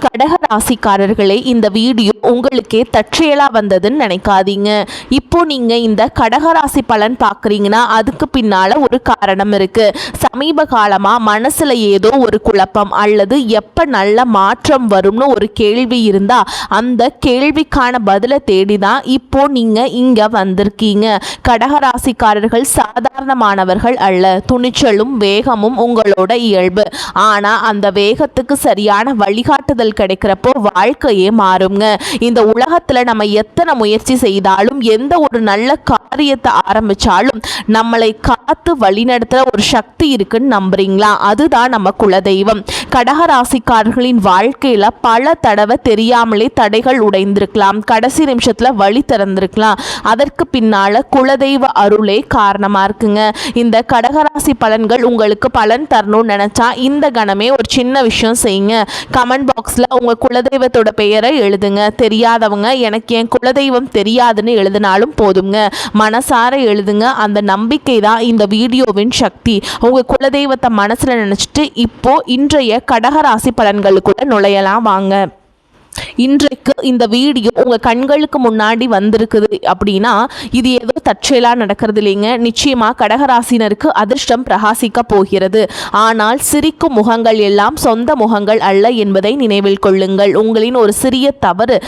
கடக ராசிக்காரர்களே, இந்த வீடியோ உங்களுக்கே தற்செயலா வந்ததுன்னு நினைக்காதீங்க. இப்போ நீங்க இந்த கடகராசி பலன் பார்க்குறீங்கன்னா அதுக்கு பின்னால ஒரு காரணம் இருக்கு. சமீப காலமா மனசுல ஏதோ ஒரு குழப்பம் அல்லது எப்ப நல்ல மாற்றம் வரும்னு ஒரு கேள்வி இருந்தா அந்த கேள்விக்கான பதிலை தேடிதான் இப்போ நீங்க இங்க வந்திருக்கீங்க. கடகராசிக்காரர்கள் சாதாரணமானவர்கள் அல்ல. துணிச்சலும் வேகமும் உங்களோட இயல்பு. ஆனா அந்த வேகத்துக்கு சரியான வழிகாட்டுதல் கிடைக்கிறப்போ வாழ்க்கையே மாறுங்க. இந்த உலகத்துல நம்ம எத்தனை முயற்சி செய்தாலும் எந்த ஒரு நல்ல காரியத்தை ஆரம்பிச்சாலும் நம்மளை காத்து வழிநடத்துற ஒரு சக்தி இருக்குன்னு நம்புறீங்களா? அதுதான் நம்ம குலதெய்வம். கடகராசிக்காரர்களின் வாழ்க்கையில பல தடவை தெரியாமலே தடைகள் உடைந்திருக்கலாம், கடைசி நிமிஷத்துல வழி திறந்திருக்கலாம். அதற்கு பின்னால குலதெய்வ அருளே காரணமா இருக்குங்க. இந்த கடகராசி பலன்கள் உங்களுக்கு பலன் தரணும்னு நினைச்சா இந்த கணமே ஒரு சின்ன விஷயம் செய்யுங்க. கமெண்ட் பாக்ஸில் உங்கள் குலதெய்வத்தோட பெயரை எழுதுங்க. தெரியாதவங்க எனக்கு என் குலதெய்வம் தெரியாதுன்னு எழுதினாலும் போதுங்க. மனசார எழுதுங்க. அந்த நம்பிக்கை தான் இந்த வீடியோவின் சக்தி. உங்கள் குலதெய்வத்தை மனசில் நினச்சிட்டு இப்போ இன்றைய கடகராசி பலன்களுக்குள்ள நுழையலாம் வாங்க. இன்றைக்கு இந்த வீடியோ உங்கள் கண்களுக்கு முன்னாடி வந்திருக்குது அப்படின்னா இது ஏதோ தற்செயலாக நடக்கிறது இல்லைங்க. நிச்சயமாக கடகராசினருக்கு அதிர்ஷ்டம் பிரகாசிக்க போகிறது. ஆனால் சிரிக்கும் முகங்கள் எல்லாம் சொந்த முகங்கள் அல்ல என்பதை நினைவில் கொள்ளுங்கள். உங்களின் ஒரு சிறிய தவறு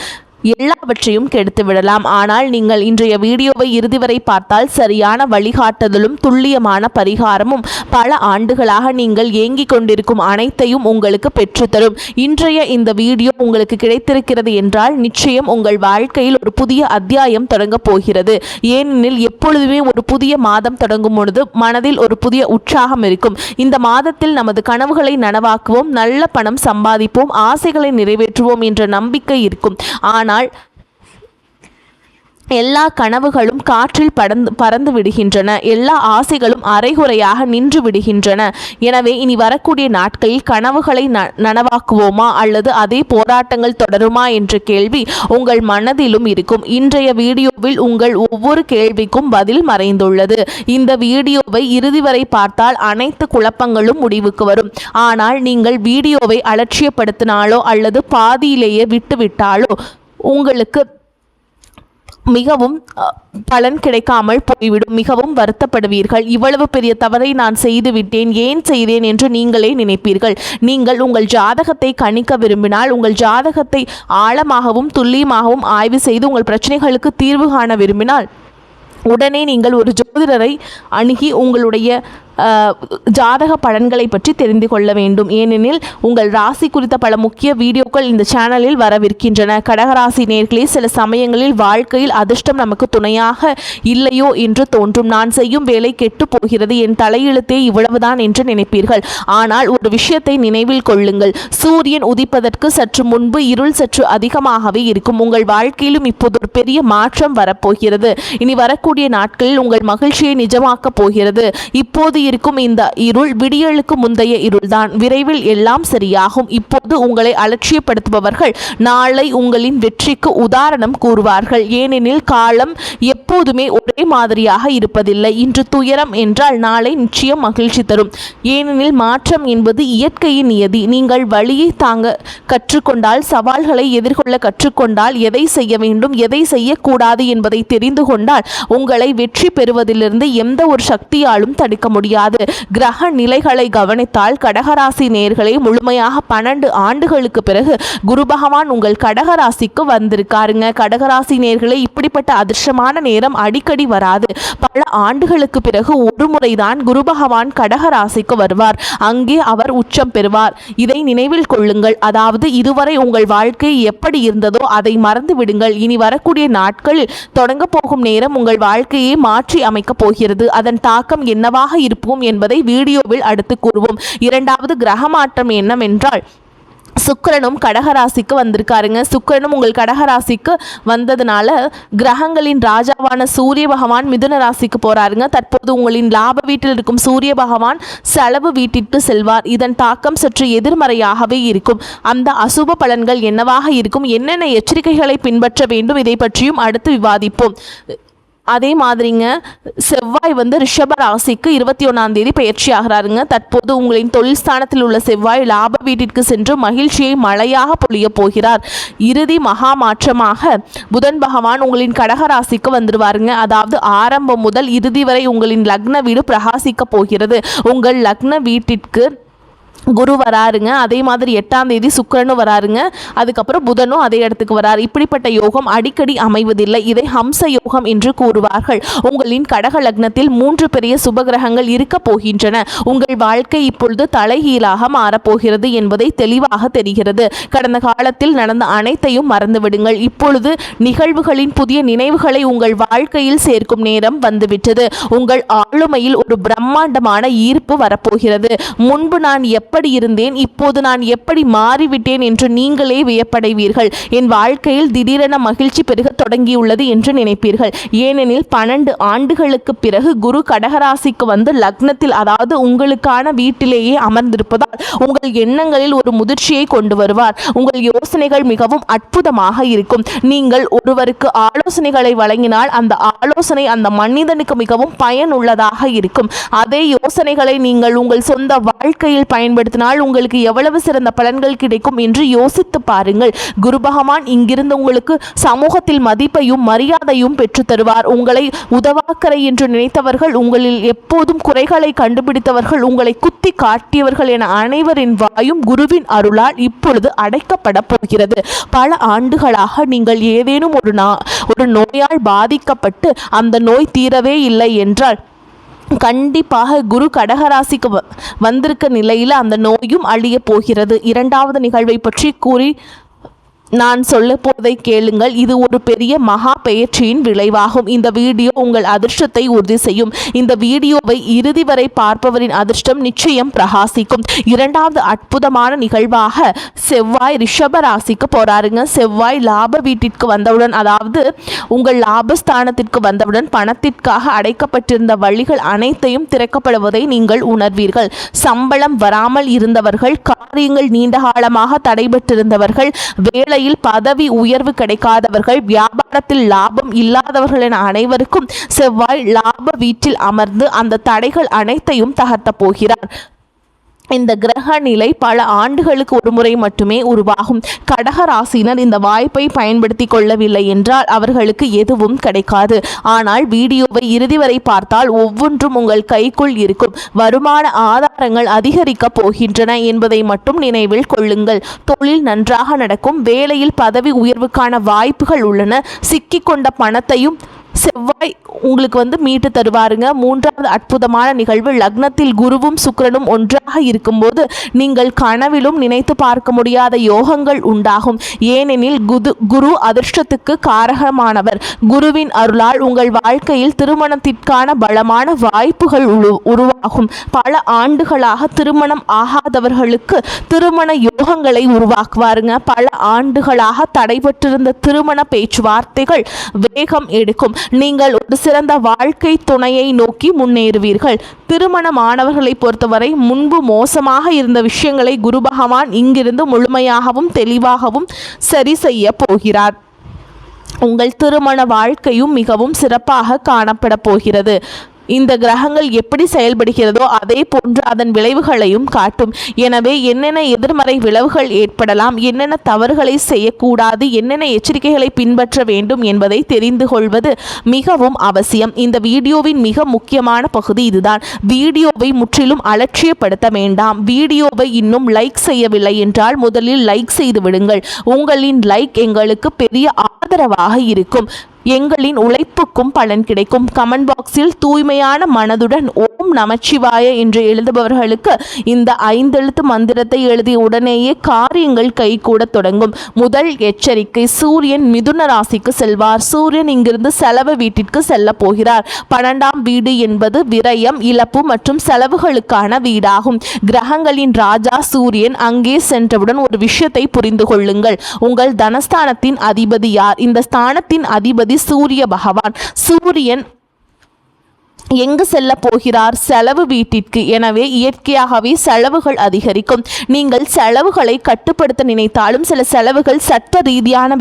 எல்லாவற்றையும் கெடுத்து விடலாம். ஆனால் நீங்கள் இன்றைய வீடியோவை இறுதி வரை பார்த்தால் சரியான வழிகாட்டுதலும் துல்லியமான பரிகாரமும் பல ஆண்டுகளாக நீங்கள் ஏங்கிக் கொண்டிருக்கும் அனைத்தையும் உங்களுக்கு பெற்றுத்தரும். இன்றைய இந்த வீடியோ உங்களுக்கு கிடைத்திருக்கிறது என்றால் நிச்சயம் உங்கள் வாழ்க்கையில் ஒரு புதிய அத்தியாயம் தொடங்க போகிறது. ஏனெனில் எப்பொழுதுமே ஒரு புதிய மாதம் தொடங்கும் பொழுது மனதில் ஒரு புதிய உற்சாகம் இருக்கும். இந்த மாதத்தில் நமது கனவுகளை நனவாக்குவோம், நல்ல பணம் சம்பாதிப்போம், ஆசைகளை நிறைவேற்றுவோம் என்ற நம்பிக்கை இருக்கும். ஆனால் எல்லா கனவுகளும் காற்றில் பறந்து விடுகின்றன. எல்லா ஆசைகளும் அரைகுறையாக நின்று விடுகின்றன. எனவே இனி வரக்கூடிய நாட்களில் கனவுகளை நனவாக்குவோமா அல்லது அதே போராட்டங்கள் தொடருமா என்ற கேள்வி உங்கள் மனதிலும் இருக்கும். இன்றைய வீடியோவில் உங்கள் ஒவ்வொரு கேள்விக்கும் பதில் மறைந்துள்ளது. இந்த வீடியோவை இறுதி வரை பார்த்தால் அனைத்து குழப்பங்களும் முடிவுக்கு வரும். ஆனால் நீங்கள் வீடியோவை அலட்சியப்படுத்தினாலோ அல்லது பாதியிலேயே விட்டுவிட்டாலோ உங்களுக்கு மிகவும் பலன் கிடைக்காமல் போய்விடும். மிகவும் வருத்தப்படுவீர்கள். இவ்வளவு பெரிய தவறை நான் செய்து விட்டேன், ஏன் செய்தேன் என்று நீங்களே நினைப்பீர்கள். நீங்கள் உங்கள் ஜாதகத்தை கணிக்க விரும்பினால் உங்கள் ஜாதகத்தை ஆழமாகவும் துல்லியமாகவும் ஆய்வு செய்து உங்கள் பிரச்சனைகளுக்கு தீர்வு காண விரும்பினால் உடனே நீங்கள் ஒரு ஜோதிடரை அணுகி உங்களுடைய ஜாதக பலன்களை பற்றி தெரிந்து கொள்ள வேண்டும். ஏனெனில் உங்கள் ராசி குறித்த பல முக்கிய வீடியோக்கள் இந்த சேனலில் வரவிருக்கின்றன. கடகராசி நேர்களே, சில சமயங்களில் வாழ்க்கையில் அதிர்ஷ்டம் நமக்கு துணையாக இல்லையோ என்று தோன்றும். நான் செய்யும் வேலை கெட்டு போகிறது, என் தலையெழுத்தே இவ்வளவுதான் என்று நினைப்பீர்கள். ஆனால் ஒரு விஷயத்தை நினைவில் கொள்ளுங்கள். சூரியன் உதிப்பதற்கு சற்று முன்பு இருள் சற்று அதிகமாகவே இருக்கும். உங்கள் வாழ்க்கையிலும் இப்போது ஒரு பெரிய மாற்றம் வரப்போகிறது. இனி வரக்கூடிய நாட்களில் உங்கள் மகிழ்ச்சியை நிஜமாக்கப் போகிறது. இப்போது இருக்கும் இந்த இருள் விடியலுக்கு முந்தைய இருள்தான். விரைவில் எல்லாம் சரியாகும். இப்போது உங்களை அலட்சியப்படுத்துபவர்கள் நாளை உங்களின் வெற்றிக்கு உதாரணம் கூறுவார்கள். ஏனெனில் காலம் எப்போதுமே ஒரே மாதிரியாக இருப்பதில்லை. இன்று துயரம் என்றால் நாளை நிச்சயம் மகிழ்ச்சி தரும். ஏனெனில் மாற்றம் என்பது இயற்கையின் நியதி. நீங்கள் வழியை தாங்க கற்றுக்கொண்டால், சவால்களை எதிர்கொள்ள கற்றுக்கொண்டால், எதை செய்ய வேண்டும் எதை செய்யக்கூடாது என்பதை தெரிந்து கொண்டால் உங்களை வெற்றி பெறுவதிலிருந்து எந்த ஒரு சக்தியாலும் தடுக்க முடியாது. கிரக நிலைகளை கவனித்தால் கடகராசி நேயர்களை முழுமையாக 12 ஆண்டுகளுக்கு பிறகு குரு பகவான் உங்கள் கடகராசிக்கு வந்திருக்காருங்க. கடகராசி நேயர்களை இப்படிப்பட்ட அதிர்ஷ்டமான நேரம் அடிக்கடி வராது. பல ஆண்டுகளுக்கு பிறகு ஒரு முறைதான் குரு பகவான் கடகராசிக்கு வருவார். அங்கே அவர் உச்சம் பெறுவார். இதை நினைவில் கொள்ளுங்கள். அதாவது இதுவரை உங்கள் வாழ்க்கை எப்படி இருந்ததோ அதை மறந்து விடுங்கள். இனி வரக்கூடிய நாட்களில் தொடங்க போகும் நேரம் உங்கள் வாழ்க்கையை மாற்றி அமைக்கப் போகிறது. அதன் தாக்கம் என்னவாக இருப்போம் என்பதை வீடியோவில் அடுத்து கூறுவோம். இரண்டாவது கிரக மாற்றம் என்னவென்றால் சுக்கிரனும் கடகராசிக்கு வந்திருக்காருங்க. சுக்கிரனும் உங்கள் கடகராசிக்கு வந்ததுனால கிரகங்களின் ராஜாவான சூரிய பகவான் மிதுன ராசிக்கு போறாருங்க. தற்போது உங்களின் லாப வீட்டில் இருக்கும் சூரிய பகவான் செலவு வீட்டிற்கு செல்வார். இதன் தாக்கம் சற்று எதிர்மறையாகவே இருக்கும். அந்த அசுப பலன்கள் என்னவாக இருக்கும், என்னென்ன எச்சரிக்கைகளை பின்பற்ற வேண்டும், இதை பற்றியும் அடுத்து விவாதிப்போம். அதே மாதிரிங்க செவ்வாய் ரிஷப ராசிக்கு 21ஆம் தேதி பயிற்சி ஆகிறாருங்க. தற்போது உங்களின் தொழில் ஸ்தானத்தில் உள்ள செவ்வாய் லாப வீட்டிற்கு சென்று மகிழ்ச்சியை மழையாக பொழிய போகிறார். இறுதி மகா மாற்றமாக புதன் பகவான் உங்களின் கடகராசிக்கு வந்துடுவாருங்க. அதாவது ஆரம்பம் முதல் இறுதி வரை உங்களின் லக்ன வீடு பிரகாசிக்க போகிறது. உங்கள் லக்ன வீட்டிற்கு குரு வராருங்க. அதே மாதிரி 8ஆம் தேதி சுக்கிரனும் வராருங்க. அதுக்கப்புறம் புதனும் அதே இடத்துக்கு வராரு. இப்படிப்பட்ட யோகம் அடிக்கடி அமைவதில்லை. இதை ஹம்ச யோகம் என்று கூறுவார்கள். உங்களின் கடக லக்னத்தில் 3 பெரிய சுபகிரகங்கள் இருக்க போகின்றன. உங்கள் வாழ்க்கை இப்பொழுது தலைகீழாக மாறப்போகிறது என்பதை தெளிவாக தெரிகிறது. கடந்த காலத்தில் நடந்த அனைத்தையும் மறந்துவிடுங்கள். இப்பொழுது நிகழ்வுகளின் புதிய நினைவுகளை உங்கள் வாழ்க்கையில் சேர்க்கும் நேரம் வந்துவிட்டது. உங்கள் ஆளுமையில் ஒரு பிரம்மாண்டமான ஈர்ப்பு வரப்போகிறது. முன்பு நான் எப்படி இருந்தேன், இப்போது நான் எப்படி மாறிவிட்டேன் என்று நீங்களே வியப்படைவீர்கள். என் வாழ்க்கையில் திடீரென மகிழ்ச்சி பெருக தொடங்கியுள்ளது என்று நினைப்பீர்கள். ஏனெனில் 12 ஆண்டுகளுக்கு பிறகு குரு கடகராசிக்கு வந்து லக்னத்தில், அதாவது உங்களுக்கான வீட்டிலேயே அமர்ந்திருப்பதால் உங்கள் எண்ணங்களில் ஒரு முதிர்ச்சியை கொண்டு வருவார். உங்கள் யோசனைகள் மிகவும் அற்புதமாக இருக்கும். நீங்கள் ஒருவருக்கு ஆலோசனைகளை வழங்கினால் அந்த ஆலோசனை அந்த மனிதனுக்கு மிகவும் பயனுள்ளதாக இருக்கும். அதே யோசனைகளை நீங்கள் உங்கள் சொந்த வாழ்க்கையில் பயன்படுத்தினால் உங்களுக்கு எவ்வளவு சிறந்த பலன்கள் கிடைக்கும் என்று யோசித்து பாருங்கள். குரு பகவான் இங்கிருந்து உங்களுக்கு சமூகத்தில் மதிப்பையும் மரியாதையும் பெற்று தருவார். உங்களை உதவாக்கரை என்று நினைத்தவர்கள், உங்களில் எப்போதும் குறைகளை கண்டுபிடித்தவர்கள், உங்களை குத்தி காட்டியவர்கள் என அனைவரின் வாயும் குருவின் அருளால் இப்பொழுது அடைக்கப்பட போகிறது. பல ஆண்டுகளாக நீங்கள் ஏதேனும் ஒரு நோயால் பாதிக்கப்பட்டு அந்த நோய் தீரவே இல்லை என்றால் கண்டிப்பாக குரு கடகராசிக்கு வந்திருக்க நிலையில் அந்த நோயும் அழிய போகிறது. 2வது நிகழ்வை பற்றி கூறி நான் சொல்ல போவதை கேளுங்கள். இது ஒரு பெரிய மகா பெயர்ச்சியின் விளைவாகும். இந்த வீடியோ உங்கள் அதிர்ஷ்டத்தை உறுதி செய்யும். இந்த வீடியோவை இறுதி வரை பார்ப்பவரின் அதிர்ஷ்டம் நிச்சயம் பிரகாசிக்கும். 2வது அற்புதமான நிகழ்வாக செவ்வாய் ரிஷப ராசிக்கு போறாருங்க. செவ்வாய் லாப வீட்டிற்கு வந்தவுடன், அதாவது உங்கள் லாபஸ்தானத்திற்கு வந்தவுடன் பணத்திற்காக அடைக்கப்பட்டிருந்த வழிகள் அனைத்தையும் திறக்கப்படுவதை நீங்கள் உணர்வீர்கள். சம்பளம் வராமல் இருந்தவர்கள், காரியங்கள் நீண்ட காலமாக தடைபட்டிருந்தவர்கள், வேலை பதவி உயர்வு கிடைக்காதவர்கள், வியாபாரத்தில் லாபம் இல்லாதவர்கள் என அனைவருக்கும் செவ்வாய் லாப வீட்டில் அமர்ந்து அந்த தடைகள் அனைத்தையும் தகர்த்த போகிறார். இந்த கிரக நிலை பல ஆண்டுகளுக்கு ஒரு முறை மட்டுமே உருவாகும். கடக ராசினர் இந்த வாய்ப்பை பயன்படுத்தி கொள்ளவில்லை என்றால் அவர்களுக்கு எதுவும் கிடைக்காது. ஆனால் வீடியோவை இறுதி வரை பார்த்தால் ஒவ்வொன்றும் உங்கள் கைக்குள் இருக்கும். வருமான ஆதாரங்கள் அதிகரிக்க போகின்றன என்பதை மட்டும் நினைவில் கொள்ளுங்கள். தொழில் நன்றாக நடக்கும். வேலையில் பதவி உயர்வுக்கான வாய்ப்புகள் உள்ளன. சிக்கிக்கொண்ட பணத்தையும் செவ்வாய் உங்களுக்கு மீட்டு தருவாருங்க. 3வது அற்புதமான நிகழ்வு, லக்னத்தில் குருவும் சுக்கிரனும் ஒன்றாக இருக்கும்போது நீங்கள் கனவிலும் நினைத்து பார்க்க முடியாத யோகங்கள் உண்டாகும். ஏனெனில் குரு அதிர்ஷ்டத்துக்கு காரகமானவர். குருவின் அருளால் உங்கள் வாழ்க்கையில் திருமணத்திற்கான பலமான வாய்ப்புகள் உருவாகும். பல ஆண்டுகளாக திருமணம் ஆகாதவர்களுக்கு திருமண யோகங்களை உருவாக்குவாருங்க. பல ஆண்டுகளாக தடைபட்டிருந்த திருமண பேச்சுவார்த்தைகள் வேகம் எடுக்கும். நீங்கள் ஒரு சிறந்த வாழ்க்கை துணையை நோக்கி முன்னேறுவீர்கள். திருமணமானவர்களை பொறுத்தவரை முன்பு மோசமாக இருந்த விஷயங்களை குரு பகவான் இங்கிருந்து முழுமையாகவும் தெளிவாகவும் சரி செய்ய போகிறார். உங்கள் திருமண வாழ்க்கையும் மிகவும் சிறப்பாக காணப்பட போகிறது. இந்த கிரகங்கள் எப்படி செயல்படுகிறதோ அதே போன்று அதன் விளைவுகளையும் காட்டும். எனவே என்னென்ன எதிர்மறை விளைவுகள் ஏற்படலாம், என்னென்ன தவறுகளை செய்யக்கூடாது, என்னென்ன எச்சரிக்கைகளை பின்பற்ற வேண்டும் என்பதை தெரிந்து கொள்வது மிகவும் அவசியம். இந்த வீடியோவின் மிக முக்கியமான பகுதி இதுதான். வீடியோவை முற்றிலும் அலட்சியப்படுத்த வேண்டாம். வீடியோவை இன்னும் லைக் செய்யவில்லை என்றால் முதலில் லைக் செய்து விடுங்கள். உங்களின் லைக் எங்களுக்கு பெரிய ஆதரவாக இருக்கும். எங்களின் உழைப்புக்கும் பலன் கிடைக்கும். கமெண்ட் பாக்ஸில் தூய்மையான மனதுடன் ஓம் நமச்சிவாய என்று எழுதுபவர்களுக்கு இந்த 5 எழுத்து மந்திரத்தை எழுதிய உடனேயே காரியங்கள் கைகூட தொடங்கும். முதல் எச்சரிக்கை, சூரியன் மிதுன ராசிக்கு செல்வார். சூரியன் இங்கிருந்து செலவு வீட்டிற்கு செல்ல போகிறார். 12ஆம் வீடு என்பது விரயம், இழப்பு மற்றும் செலவுகளுக்கான வீடாகும். கிரகங்களின் ராஜா சூரியன் அங்கே சென்றவுடன் ஒரு விஷயத்தை புரிந்து கொள்ளுங்கள். உங்கள் தனஸ்தானத்தின் அதிபதி யார்? இந்த ஸ்தானத்தின் அதிபதி சூரிய பகவான். சூரியன் எங்கு செல்ல போகிறார்? செலவு வீட்டிற்கு. எனவே இயற்கையாகவே செலவுகள் அதிகரிக்கும். நீங்கள் செலவுகளை கட்டுப்படுத்த நினைத்தாலும் சில செலவுகள் சட்ட ரீதியான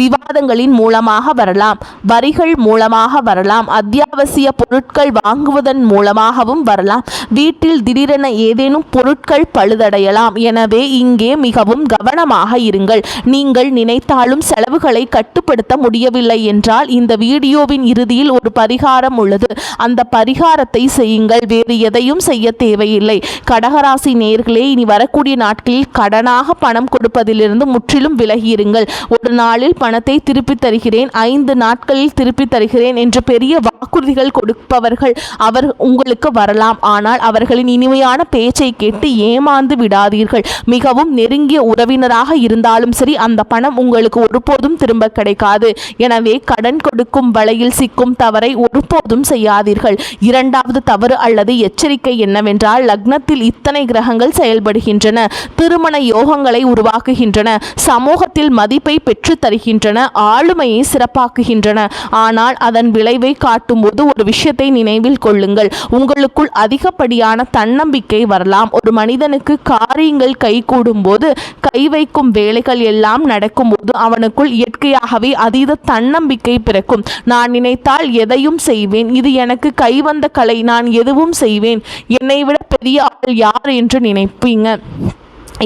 விவாதங்களின் மூலமாக வரலாம், வரிகள் மூலமாக வரலாம், அத்தியாவசிய பொருட்கள் வாங்குவதன் மூலமாகவும் வரலாம். வீட்டில் திடீரென ஏதேனும் பொருட்கள் பழுதடையலாம். எனவே இங்கே மிகவும் கவனமாக இருங்கள். நீங்கள் நினைத்தாலும் செலவுகளை கட்டுப்படுத்த முடியவில்லை என்றால் இந்த வீடியோவின் இறுதியில் ஒரு பரிகாரம் உள்ளது. அந்த பரிகாரத்தை செய்யுங்கள். வேறு எதையும் செய்ய தேவையில்லை. கடகராசி நேயர்களே, இனி வரக்கூடிய நாட்களில் கடனாக பணம் கொடுப்பதிலிருந்து முற்றிலும் விலகியிருங்கள். ஒரு நாளில் பணத்தை திருப்பி தருகிறேன், 5 நாட்களில் திருப்பி தருகிறேன் என்று பெரிய வாக்குறுதிகள் கொடுப்பவர்கள் அவர் உங்களுக்கு வரலாம். ஆனால் அவர்களின் இனிமையான பேச்சை கேட்டு ஏமாந்து விடாதீர்கள். மிகவும் நெருங்கிய உறவினராக இருந்தாலும் சரி, அந்த பணம் உங்களுக்கு ஒருபோதும் திரும்ப கிடைக்காது. எனவே கடன் கொடுக்கும் வலையில் சிக்கும் தவறை ஒருபோதும் செய்யாதீர்கள். இரண்டாவது தவறு அல்லது எச்சரிக்கை என்னவென்றால், லக்னத்தில் இத்தனை கிரகங்கள் செயல்படுகின்றன, திருமண யோகங்களை உருவாக்குகின்றன, சமூகத்தில் மதிப்பை பெற்று தருகின்றன, ஆளுமையை சிறப்பாக்குகின்றன. ஆனால் அதன் விளைவை காட்டும்போது ஒரு விஷயத்தை நினைவில் கொள்ளுங்கள். உங்களுக்குள் அதிகப்படியான தன்னம்பிக்கை வரலாம். ஒரு மனிதனுக்கு காரியங்கள் கைகூடும் போது, கை வைக்கும் வேலைகள் எல்லாம் நடக்கும்போது அவனுக்குள் இயற்கையாகவே அதீத தன்னம்பிக்கை பிறக்கும். நான் நினைத்தால் எதையும் செய்வேன், இது எனக்கு கைவந்த கலை, நான் எதுவும் செய்வேன், என்னை விட பெரிய ஆள் யார் என்று நினைப்பீங்க.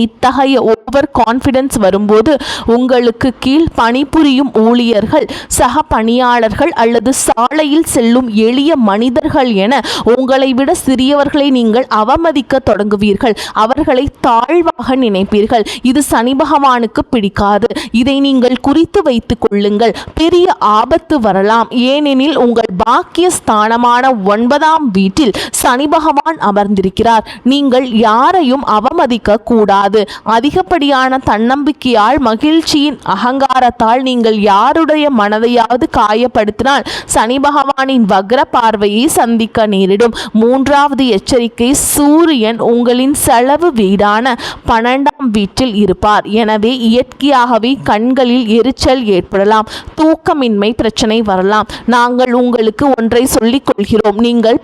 இத்தகைய ஓவர் கான்ஃபிடன்ஸ் வரும்போது உங்களுக்கு கீழ் பணிபுரியும் ஊழியர்கள், சக பணியாளர்கள் அல்லது சாலையில் செல்லும் எளிய மனிதர்கள் என உங்களை விட சிறியவர்களை நீங்கள் அவமதிக்க தொடங்குவீர்கள். அவர்களை தாழ்வாக நினைப்பீர்கள். இது சனி பகவானுக்கு பிடிக்காது. இதை நீங்கள் குறித்து வைத்துக் கொள்ளுங்கள். பெரிய ஆபத்து வரலாம். ஏனெனில் உங்கள் பாக்கிய ஸ்தானமான 9ஆம் வீட்டில் சனி பகவான் அமர்ந்திருக்கிறார். நீங்கள் யாரையும் அவமதிக்க கூடாது. அதிகப்படியான தன்னம்பிக்கையால், மகிழ்ச்சியின் அகங்காரத்தால் நீங்கள் யாருடைய மனதையாவது காயப்படுத்தினால் சனி பகவானின் வக்ர பார்வையை சந்திக்க நேரிடும். 3வது எச்சரிக்கை, சூரியன் உங்களின் செலவு வீடான 12ஆம் வீட்டில் இருப்பார். எனவே இயற்கையாகவே கண்களில் எரிச்சல் ஏற்படலாம், தூக்கமின்மை பிரச்சனை வரலாம். நாங்கள் உங்களுக்கு ஒன்றை சொல்லிக் கொள்கிறோம். நீங்கள்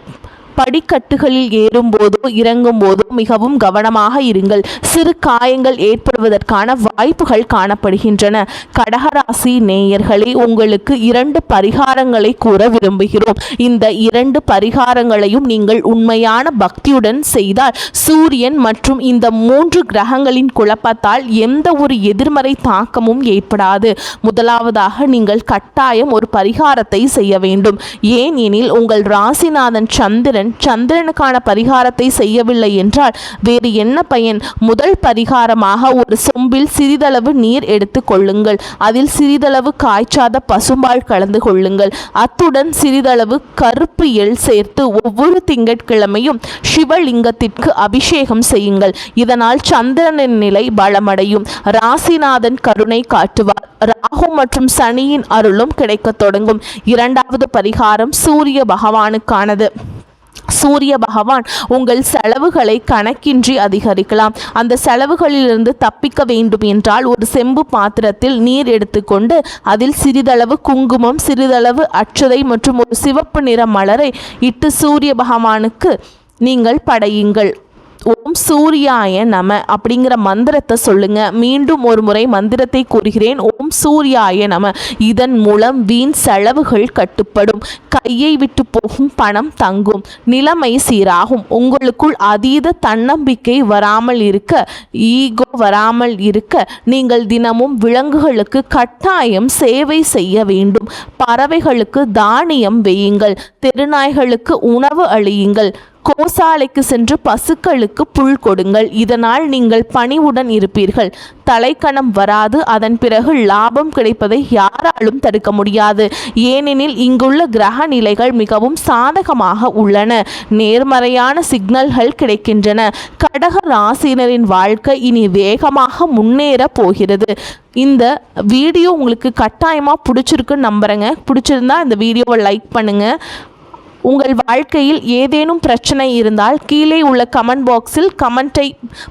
படிக்கட்டுகளில் ஏறும்போதோ இறங்கும் போதோ மிகவும் கவனமாக இருங்கள். சிறு காயங்கள் ஏற்படுவதற்கான வாய்ப்புகள் காணப்படுகின்றன. கடகராசி நேயர்களே, உங்களுக்கு 2 பரிகாரங்களை கூற விரும்புகிறோம். இந்த 2 பரிகாரங்களையும் நீங்கள் உண்மையான பக்தியுடன் செய்தால் சூரியன் மற்றும் இந்த 3 கிரகங்களின் குழப்பத்தால் எந்த ஒரு எதிர்மறை தாக்கமும் ஏற்படாது. முதலாவதாக நீங்கள் கட்டாயம் ஒரு பரிகாரத்தை செய்ய வேண்டும். ஏன் எனில் உங்கள் ராசிநாதன் சந்திரனுக்கான பரிகாரத்தை செய்யவில்லை என்றால் வேறு என்ன பயன்? முதல் பரிகாரமாக ஒரு சொம்பில் சிறிதளவு நீர் எடுத்து கொள்ளுங்கள். அதில் சிறிதளவு காய்ச்சாத பசும்பால் கலந்து கொள்ளுங்கள். அத்துடன் சிறிதளவு கருப்பு எள் சேர்த்து ஒவ்வொரு திங்கட்கிழமையும் சிவலிங்கத்திற்கு அபிஷேகம் செய்யுங்கள். இதனால் சந்திரனின் நிலை பலமடையும், ராசிநாதன் கருணை காட்டுவார், ராகு மற்றும் சனியின் அருளும் கிடைக்கத் தொடங்கும். 2வது பரிகாரம் சூரிய பகவானுக்கானது. சூரிய பகவான் உங்கள் செலவுகளை கணக்கின்றி அதிகரிக்கலாம். அந்த செலவுகளிலிருந்து தப்பிக்க வேண்டும் என்றால் ஒரு செம்பு பாத்திரத்தில் நீர் எடுத்துக்கொண்டு அதில் சிறிதளவு குங்குமம், சிறிதளவு அட்சதை மற்றும் ஒரு சிவப்பு நிற மலரை இட்டு சூரிய பகவானுக்கு நீங்கள் படையுங்கள். ஓம் சூர்யாய நம அப்படிங்கிற மந்திரத்தை சொல்லுங்க. மீண்டும் ஒரு முறை மந்திரத்தை கூறுகிறேன். ஓம் சூர்யாய நம. இதன் மூலம் வீண் செலவுகள் கட்டுப்படும், கையை விட்டு போகும் பணம் தங்கும், நிலைமை சீராகும். உங்களுக்குள் அதீத தன்னம்பிக்கை வராமல் இருக்க, ஈகோ வராமல் இருக்க நீங்கள் தினமும் விலங்குகளுக்கு கட்டாயம் சேவை செய்ய வேண்டும். பறவைகளுக்கு தானியம் வையுங்கள், தெருநாய்களுக்கு உணவு அளியுங்கள், கோசாலைக்கு சென்று பசுக்களுக்கு புல் கொடுங்கள். இதனால் நீங்கள் பணிவுடன் இருப்பீர்கள். தலைக்கணம் வராது. அதன் பிறகு லாபம் கிடைப்பதை யாராலும் தடுக்க முடியாது. ஏனெனில் இங்குள்ள கிரக நிலைகள் மிகவும் சாதகமாக உள்ளன. நேர்மறையான சிக்னல்கள் கிடைக்கின்றன. கடக ராசினரின் வாழ்க்கை இனி வேகமாக முன்னேற போகிறது. இந்த வீடியோ உங்களுக்கு கட்டாயமாக பிடிச்சிருக்குன்னு நம்புகிறேங்க. பிடிச்சிருந்தா இந்த வீடியோவை லைக் பண்ணுங்கள். உங்கள் வாழ்க்கையில் ஏதேனும் பிரச்சனை இருந்தால் கீழே உள்ள கமெண்ட் பாக்ஸில் கமெண்ட்டை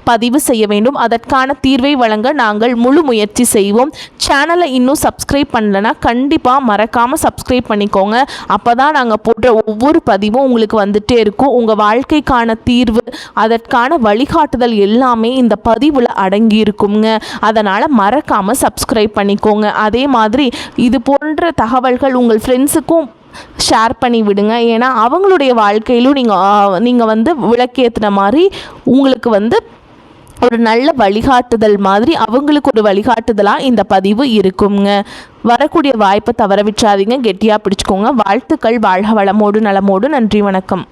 பதிவு செய்ய வேண்டும். அதற்கான தீர்வை வழங்க நாங்கள் முழு முயற்சி செய்வோம். சேனலை இன்னும் சப்ஸ்கிரைப் பண்ணலைன்னா கண்டிப்பாக மறக்காமல் சப்ஸ்கிரைப் பண்ணிக்கோங்க. அப்போ தான் நாங்கள் போடுற ஒவ்வொரு பதிவும் உங்களுக்கு வந்துட்டே இருக்கும். உங்கள் வாழ்க்கைக்கான தீர்வு, அதற்கான வழிகாட்டுதல் எல்லாமே இந்த பதிவில் அடங்கி இருக்குங்க. அதனால் மறக்காமல் சப்ஸ்கிரைப் பண்ணிக்கோங்க. அதே மாதிரி இது போன்ற தகவல்கள் உங்கள் ஃப்ரெண்ட்ஸுக்கும் ஷேர் பண்ணி விடுங்க. ஏன்னா அவங்களுடைய வாழ்க்கையிலும் நீங்கள் வந்து விளக்கேற்றின மாதிரி உங்களுக்கு ஒரு நல்ல வழிகாட்டுதல் மாதிரி அவங்களுக்கு ஒரு வழிகாட்டுதலாக இந்த பதிவு இருக்குங்க. வரக்கூடிய வாய்ப்பை தவற விட்டுறாதீங்க. கெட்டியாக பிடிச்சிக்கோங்க. வாழ்த்துக்கள். வாழ்க வளமோடு நலமோடு. நன்றி, வணக்கம்.